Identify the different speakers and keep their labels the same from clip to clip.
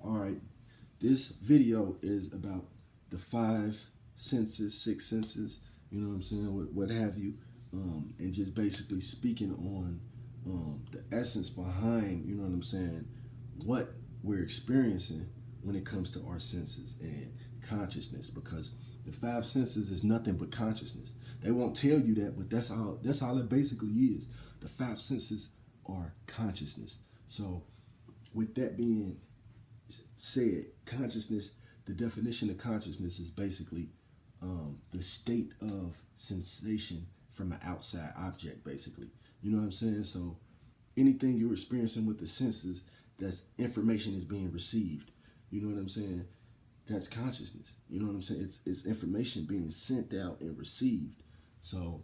Speaker 1: All right, this video is about the five senses, six senses, you know what I'm saying, what have you, and just basically speaking on the essence behind, you know what I'm saying, what we're experiencing when it comes to our senses and consciousness, because the five senses is nothing but consciousness. They won't tell you that, but that's all it basically is. The five senses are consciousness. So with that being said, consciousness, the definition of consciousness is basically the state of sensation from an outside object, basically. You know what I'm saying? So anything you're experiencing with the senses, that's information is being received. You know what I'm saying? That's consciousness. You know what I'm saying? It's information being sent out and received. So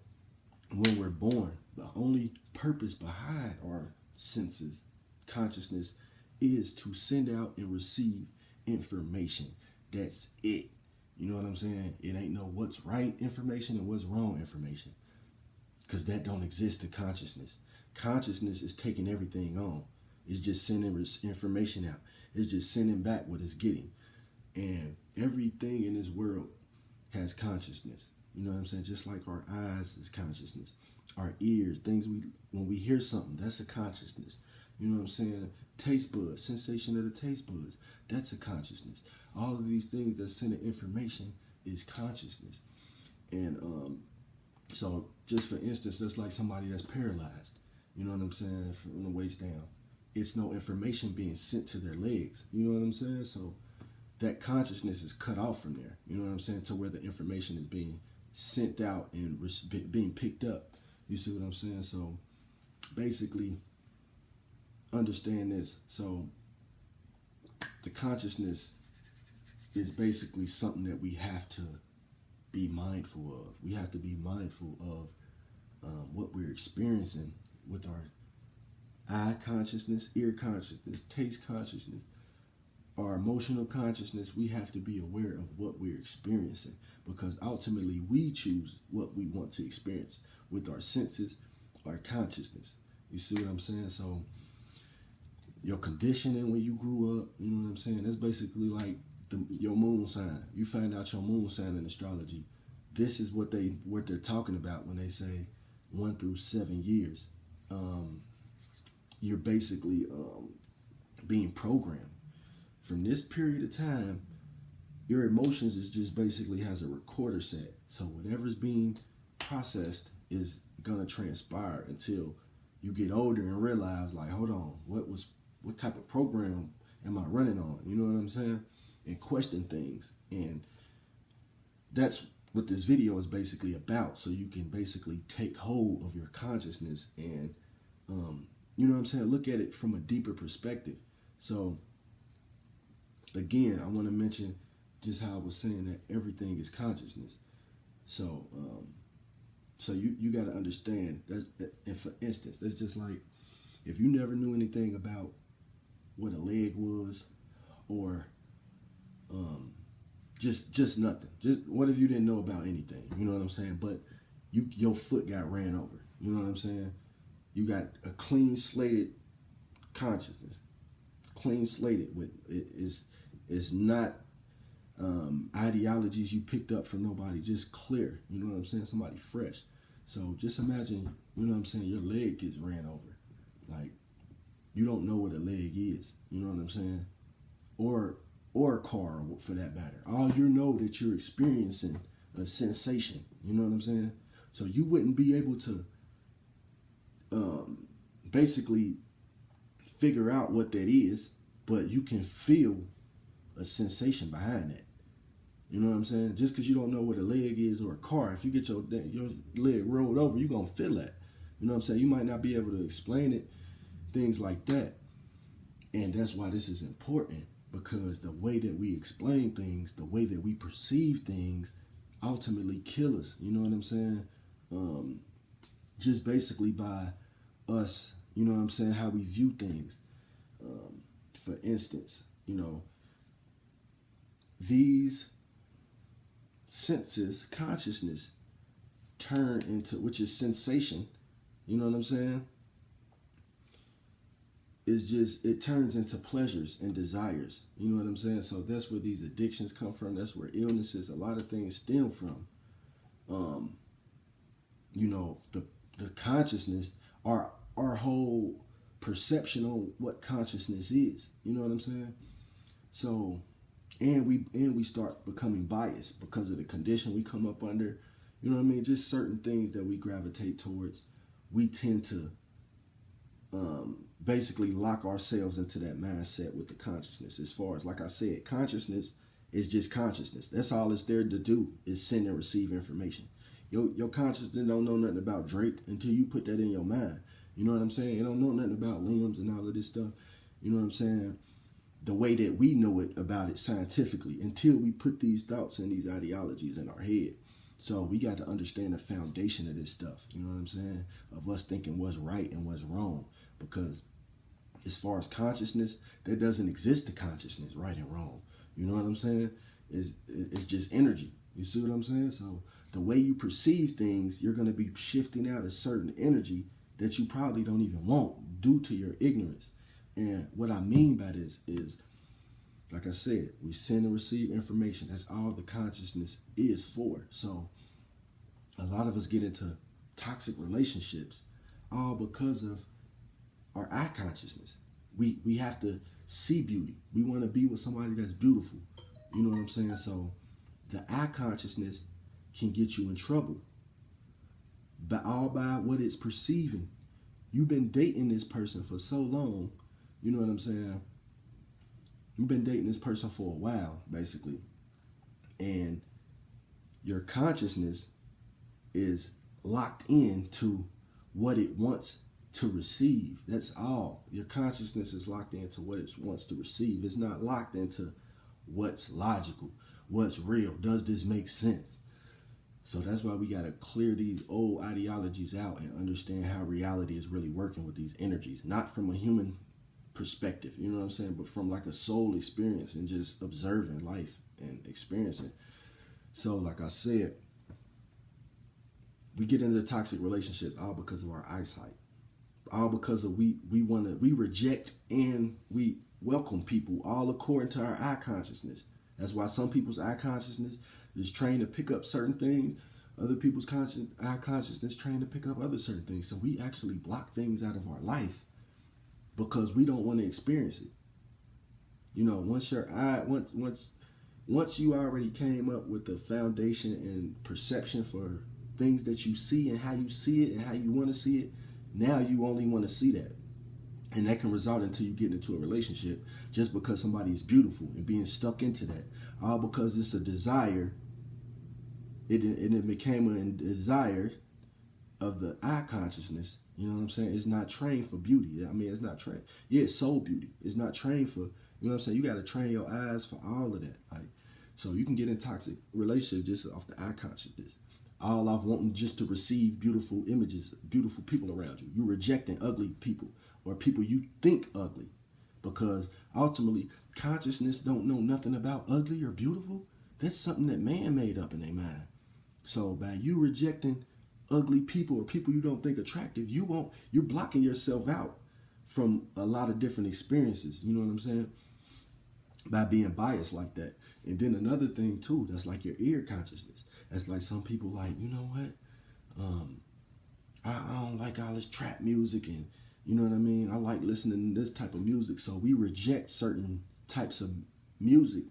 Speaker 1: when we're born, the only purpose behind our senses, consciousness, is to send out and receive information. That's it. You know what I'm saying? It ain't no what's right information and what's wrong information, because that don't exist to consciousness. Consciousness is taking everything on. It's just sending information out. It's just sending back what it's getting. And everything in this world has consciousness. You know what I'm saying? Just like our eyes is consciousness. Our ears, when we hear something, that's a consciousness. You know what I'm saying? Taste buds, sensation of the taste buds, that's a consciousness. All of these things that send information is consciousness. And so just for instance, that's like somebody that's paralyzed. You know what I'm saying? From the waist down. It's no information being sent to their legs. You know what I'm saying? So that consciousness is cut off from there. You know what I'm saying? To where the information is being sent out and being picked up. You see what I'm saying? So basically, understand this. So the consciousness is basically something that we have to be mindful of. We have to be mindful of what we're experiencing with our eye consciousness, ear consciousness, taste consciousness, our emotional consciousness. We have to be aware of what we're experiencing, because ultimately we choose what we want to experience with our senses, our consciousness. You see what I'm saying? So your conditioning when you grew up, you know what I'm saying, that's basically like your moon sign. You find out your moon sign in astrology. This is what they're talking about when they say 1 through 7 years. You're basically being programmed. From this period of time, your emotions is just basically has a recorder set. So whatever's being processed is gonna transpire until you get older and realize, like, hold on, what type of program am I running on? You know what I'm saying? And question things. And that's what this video is basically about. So you can basically take hold of your consciousness and, you know what I'm saying, look at it from a deeper perspective. So again, I want to mention just how I was saying that everything is consciousness. So, so you got to understand that. And for instance, that's just like if you never knew anything about what a leg was, or just nothing. Just what if you didn't know about anything? You know what I'm saying? But your foot got ran over. You know what I'm saying? You got a clean slated consciousness, clean slated with it's not ideologies you picked up from nobody, just clear. You know what I'm saying? Somebody fresh. So just imagine, you know what I'm saying, your leg gets ran over. Like, you don't know what a leg is. You know what I'm saying? Or a car, for that matter. All you know that you're experiencing a sensation. You know what I'm saying? So you wouldn't be able to basically figure out what that is, but you can feel a sensation behind that. You know what I'm saying? Just because you don't know what a leg is or a car, if you get your leg rolled over, you're going to feel that. You know what I'm saying? You might not be able to explain it, things like that. And that's why this is important, because the way that we explain things, the way that we perceive things, ultimately kill us. You know what I'm saying? Just basically by us, you know what I'm saying, how we view things. For instance, you know, these senses, consciousness, turn into, which is sensation, you know what I'm saying? it's just, it turns into pleasures and desires. You know what I'm saying? So that's where these addictions come from. That's where illnesses, a lot of things stem from. Um, you know, the consciousness, our whole perception on what consciousness is. You know what I'm saying? So, and we start becoming biased because of the condition we come up under. You know what I mean? Just certain things that we gravitate towards. We tend to basically lock ourselves into that mindset with the consciousness. As far as, like I said, consciousness is just consciousness. That's all it's there to do, is send and receive information. Your consciousness don't know nothing about Drake until you put that in your mind. You know what I'm saying? It don't know nothing about limbs and all of this stuff. You know what I'm saying? The way that we know it about it scientifically, until we put these thoughts and these ideologies in our head. So we got to understand the foundation of this stuff. You know what I'm saying? Of us thinking what's right and what's wrong. Because as far as consciousness, there doesn't exist a consciousness, right and wrong. You know what I'm saying? It's just energy. You see what I'm saying? So the way you perceive things, you're going to be shifting out a certain energy that you probably don't even want due to your ignorance. And what I mean by this is, like I said, we send and receive information. That's all the consciousness is for. So a lot of us get into toxic relationships all because of our eye consciousness. We have to see beauty. We want to be with somebody that's beautiful. You know what I'm saying? So the eye consciousness can get you in trouble, but all by what it's perceiving. You've been dating this person for so long. You know what I'm saying? You've been dating this person for a while, basically. And your consciousness is locked into what it wants to receive. That's all. Your consciousness is locked into what it wants to receive. It's not locked into what's logical, what's real. Does this make sense? So that's why we got to clear these old ideologies out and understand how reality is really working with these energies. Not from a human perspective, you know what I'm saying, but from like a soul experience and just observing life and experiencing. So like I said, we get into toxic relationships all because of our eyesight, all because of we reject and we welcome people all according to our eye consciousness. That's why some people's eye consciousness is trained to pick up certain things. Other people's eye consciousness trained to pick up other certain things. So we actually block things out of our life because we don't want to experience it. You know, once you already came up with the foundation and perception for things that you see and how you see it and how you want to see it, now you only want to see that. And that can result into you getting into a relationship just because somebody is beautiful and being stuck into that. All because it's a desire. It became a desire of the eye consciousness. You know what I'm saying? It's not trained for beauty. I mean, it's not trained. Yeah, it's soul beauty. It's not trained for, you know what I'm saying? You got to train your eyes for all of that. Like, so you can get in toxic relationships just off the eye consciousness. All off wanting just to receive beautiful images, beautiful people around you. You're rejecting ugly people or people you think ugly, because ultimately consciousness don't know nothing about ugly or beautiful. That's something that man made up in their mind. So by you rejecting ugly people or people you don't think attractive, you're blocking yourself out from a lot of different experiences. You know what I'm saying? By being biased like that. And then another thing too, that's like your ear consciousness. That's like some people like, you know what? I don't like all this trap music, and you know what I mean? I like listening to this type of music. So we reject certain types of music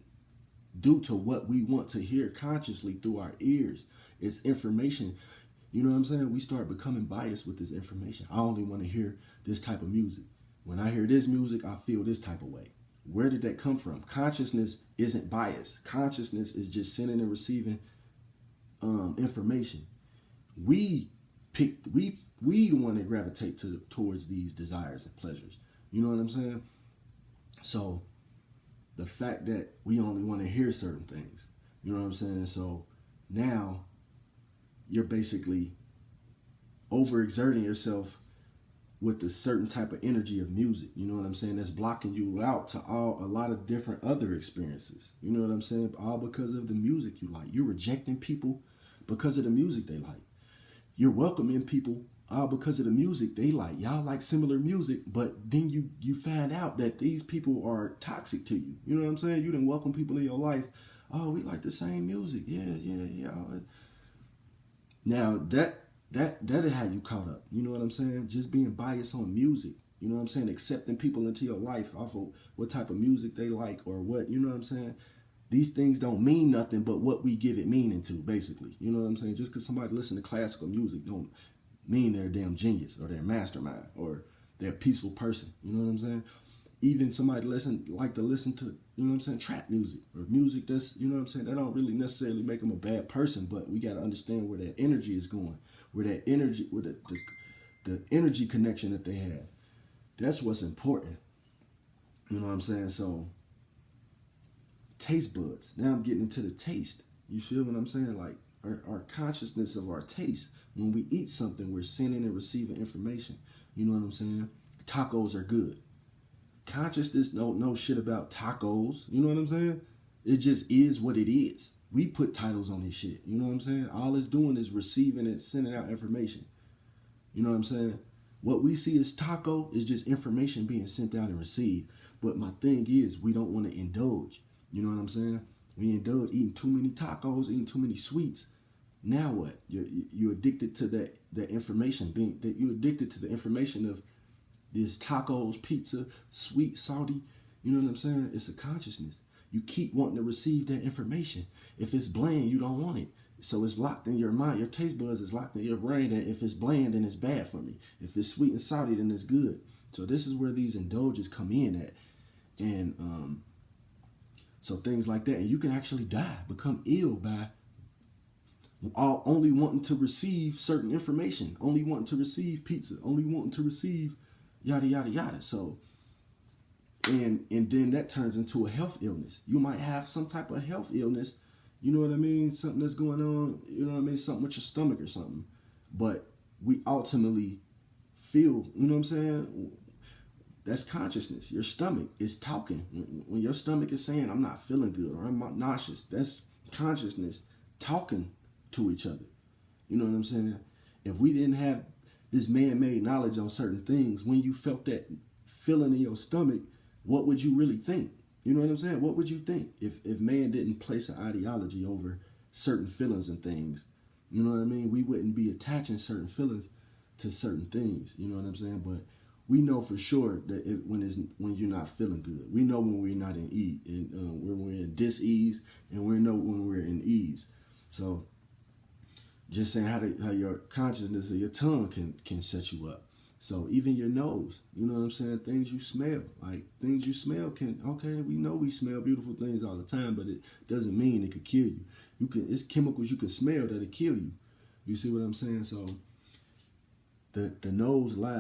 Speaker 1: due to what we want to hear consciously through our ears. It's information. You know what I'm saying? We start becoming biased with this information. I only want to hear this type of music. When I hear this music, I feel this type of way. Where did that come from? Consciousness isn't biased. Consciousness is just sending and receiving information. We the one that gravitate towards these desires and pleasures. You know what I'm saying? So the fact that we only want to hear certain things, you know what I'm saying? So now you're basically overexerting yourself with a certain type of energy of music. You know what I'm saying? That's blocking you out to a lot of different other experiences. You know what I'm saying? All because of the music you like. You're rejecting people because of the music they like. You're welcoming people all because of the music they like. Y'all like similar music, but then you find out that these people are toxic to you. You know what I'm saying? You didn't welcome people in your life. Oh, we like the same music. Yeah. Now that'll have you caught up. You know what I'm saying? Just being biased on music. You know what I'm saying? Accepting people into your life off of what type of music they like or what. You know what I'm saying? These things don't mean nothing but what we give it meaning to, basically. You know what I'm saying? Just because somebody listens to classical music don't mean they're a damn genius or they're a mastermind or they're a peaceful person. You know what I'm saying? Even somebody like to listen to, you know what I'm saying, trap music or music that's, you know what I'm saying, that don't really necessarily make them a bad person, but we got to understand where that energy is going, where the energy connection that they have. That's what's important. You know what I'm saying? So, taste buds. Now I'm getting into the taste. You feel what I'm saying? Like our consciousness of our taste. When we eat something, we're sending and receiving information. You know what I'm saying? Tacos are good. Consciousness don't know shit about tacos. You know what I'm saying? It just is what it is. We put titles on this shit. You know what I'm saying? All it's doing is receiving and sending out information. You know what I'm saying? What we see as taco is just information being sent out and received. But my thing is, we don't want to indulge. You know what I'm saying? We indulge eating too many tacos, eating too many sweets. Now what? You're addicted to that information. You're addicted to the information of this tacos, pizza, sweet, salty. You know what I'm saying? It's a consciousness. You keep wanting to receive that information. If it's bland, you don't want it. So it's locked in your mind. Your taste buds is locked in your brain that if it's bland, then it's bad for me. If it's sweet and salty, then it's good. So this is where these indulges come in at. And so things like that. And you can actually die, become ill by only wanting to receive certain information, only wanting to receive pizza, only wanting to receive yada, yada, yada. So, and then that turns into a health illness. You might have some type of health illness. You know what I mean? Something that's going on, you know what I mean? Something with your stomach or something. But we ultimately feel, you know what I'm saying? That's consciousness. Your stomach is talking. When your stomach is saying, I'm not feeling good or I'm nauseous, that's consciousness talking to each other. You know what I'm saying? If we didn't have this man-made knowledge on certain things, when you felt that feeling in your stomach, what would you really think? You know what I'm saying? What would you think if man didn't place an ideology over certain feelings and things? You know what I mean? We wouldn't be attaching certain feelings to certain things. You know what I'm saying? But we know for sure that when you're not feeling good. We know when we're not in ease, and when we're in dis-ease, and we know when we're in ease. So just saying how your consciousness of your tongue can set you up. So even your nose, you know what I'm saying? Things you smell, okay, we know we smell beautiful things all the time, but it doesn't mean it could kill you. It's chemicals you can smell that'll kill you. You see what I'm saying? So the nose lies.